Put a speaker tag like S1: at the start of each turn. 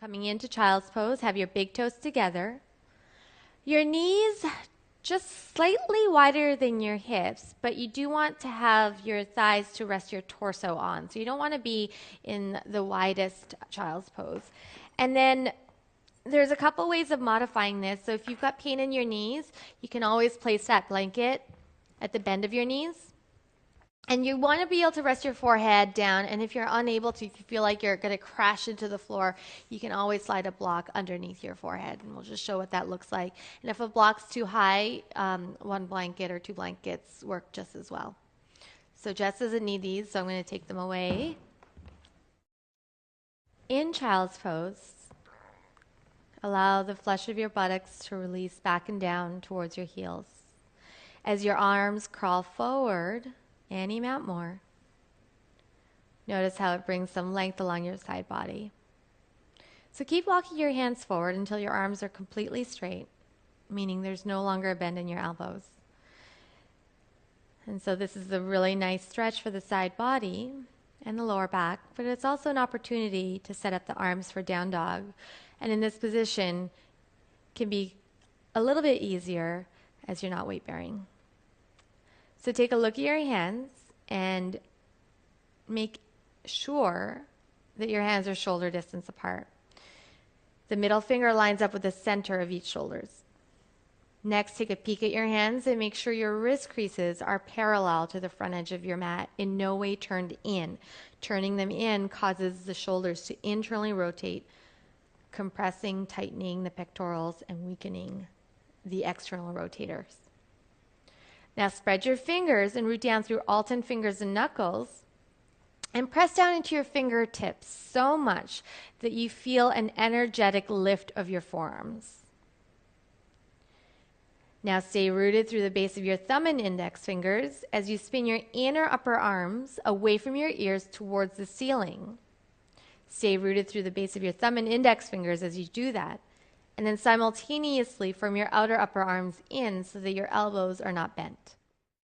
S1: Coming into child's pose, have your big toes together. Your knees just slightly wider than your hips, but you do want to have your thighs to rest your torso on. So you don't want to be in the widest child's pose. And then there's a couple ways of modifying this. So if you've got pain in your knees, you can always place that blanket at the bend of your knees. And you want to be able to rest your forehead down. And if you're unable to, if you feel like you're going to crash into the floor, you can always slide a block underneath your forehead. And we'll just show what that looks like. And if a block's too high, one blanket or two blankets work just as well. So Jess doesn't need these, so I'm going to take them away. In child's pose, allow the flesh of your buttocks to release back and down towards your heels. As your arms crawl forward, Annie Mount more. Notice how it brings some length along your side body. So keep walking your hands forward until your arms are completely straight, meaning there's no longer a bend in your elbows. And so this is a really nice stretch for the side body and the lower back, but it's also an opportunity to set up the arms for down dog. And in this position can be a little bit easier as you're not weight bearing. So take a look at your hands and make sure that your hands are shoulder distance apart. The middle finger lines up with the center of each shoulders. Next, take a peek at your hands and make sure your wrist creases are parallel to the front edge of your mat, in no way turned in. Turning them in causes the shoulders to internally rotate, compressing, tightening the pectorals, and weakening the external rotators. Now spread your fingers and root down through all 10 fingers and knuckles and press down into your fingertips so much that you feel an energetic lift of your forearms. Now stay rooted through the base of your thumb and index fingers as you spin your inner upper arms away from your ears towards the ceiling. Stay rooted through the base of your thumb and index fingers as you do that. And then simultaneously from your outer upper arms in so that your elbows are not bent.